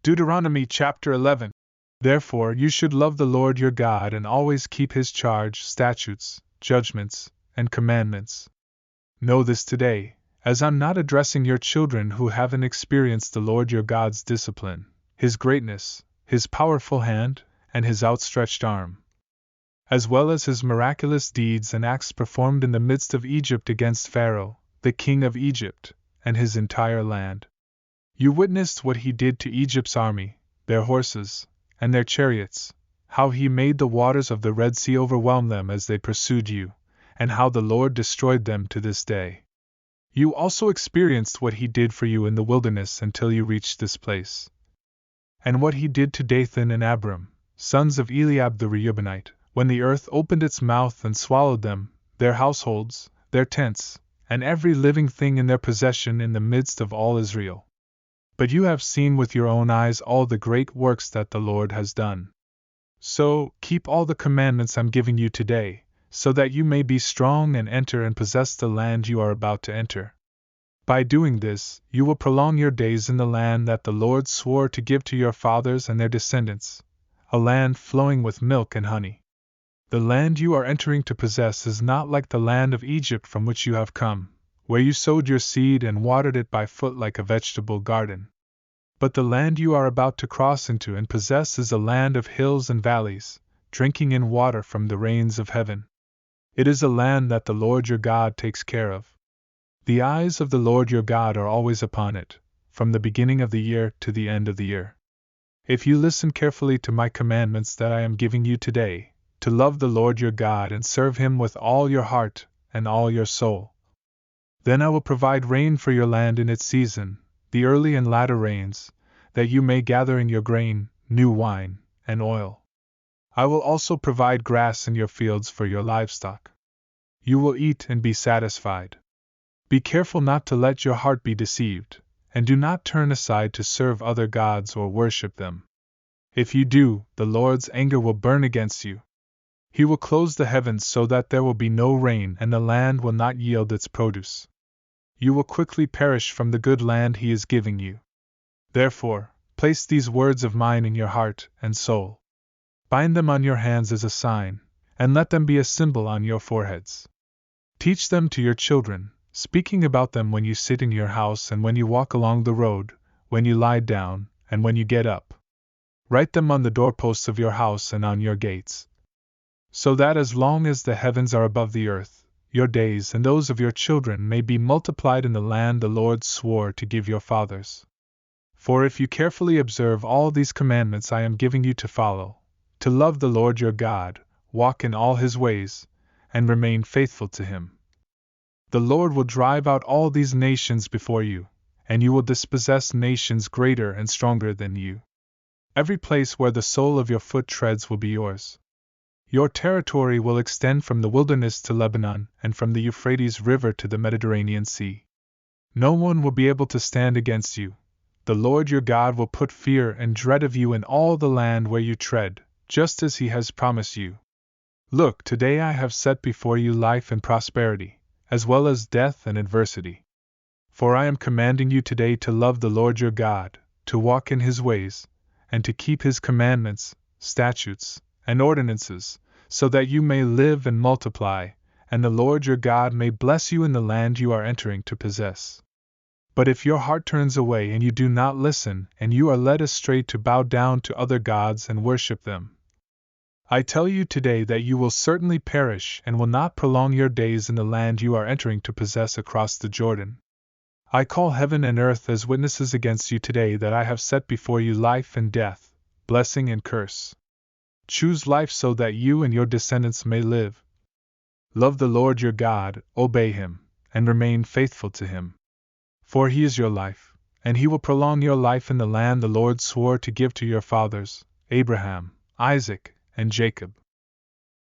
Deuteronomy Chapter 11. Therefore you should love the Lord your God and always keep his charge, statutes, judgments, and commandments. Know this today, as I'm not addressing your children who haven't experienced the Lord your God's discipline, his greatness, his powerful hand, and his outstretched arm, as well as his miraculous deeds and acts performed in the midst of Egypt against Pharaoh, the king of Egypt, and his entire land. You witnessed what he did to Egypt's army, their horses, and their chariots, how he made the waters of the Red Sea overwhelm them as they pursued you, and how the Lord destroyed them to this day. You also experienced what he did for you in the wilderness until you reached this place, and what he did to Dathan and Abiram, sons of Eliab the Reubenite, when the earth opened its mouth and swallowed them, their households, their tents, and every living thing in their possession in the midst of all Israel. But you have seen with your own eyes all the great works that the Lord has done. So, keep all the commandments I'm giving you today, so that you may be strong and enter and possess the land you are about to enter. By doing this, you will prolong your days in the land that the Lord swore to give to your fathers and their descendants, a land flowing with milk and honey. The land you are entering to possess is not like the land of Egypt from which you have come, where you sowed your seed and watered it by foot like a vegetable garden. But the land you are about to cross into and possess is a land of hills and valleys, drinking in water from the rains of heaven. It is a land that the Lord your God takes care of. The eyes of the Lord your God are always upon it, from the beginning of the year to the end of the year. If you listen carefully to my commandments that I am giving you today, to love the Lord your God and serve him with all your heart and all your soul, then I will provide rain for your land in its season, the early and latter rains, that you may gather in your grain, new wine, and oil. I will also provide grass in your fields for your livestock. You will eat and be satisfied. Be careful not to let your heart be deceived, and do not turn aside to serve other gods or worship them. If you do, the Lord's anger will burn against you. He will close the heavens so that there will be no rain and the land will not yield its produce. You will quickly perish from the good land he is giving you. Therefore, place these words of mine in your heart and soul. Bind them on your hands as a sign, and let them be a symbol on your foreheads. Teach them to your children, speaking about them when you sit in your house and when you walk along the road, when you lie down, and when you get up. Write them on the doorposts of your house and on your gates, so that as long as the heavens are above the earth, your days and those of your children may be multiplied in the land the Lord swore to give your fathers. For if you carefully observe all these commandments I am giving you to follow, to love the Lord your God, walk in all his ways, and remain faithful to him, the Lord will drive out all these nations before you, and you will dispossess nations greater and stronger than you. Every place where the sole of your foot treads will be yours. Your territory will extend from the wilderness to Lebanon and from the Euphrates River to the Mediterranean Sea. No one will be able to stand against you. The Lord your God will put fear and dread of you in all the land where you tread, just as he has promised you. Look, today I have set before you life and prosperity, as well as death and adversity. For I am commanding you today to love the Lord your God, to walk in his ways, and to keep his commandments, statutes, and ordinances, so that you may live and multiply, and the Lord your God may bless you in the land you are entering to possess. But if your heart turns away and you do not listen, and you are led astray to bow down to other gods and worship them, I tell you today that you will certainly perish and will not prolong your days in the land you are entering to possess across the Jordan. I call heaven and earth as witnesses against you today that I have set before you life and death, blessing and curse. Choose life so that you and your descendants may live. Love the Lord your God, obey him, and remain faithful to him. For he is your life, and he will prolong your life in the land the Lord swore to give to your fathers, Abraham, Isaac, and Jacob.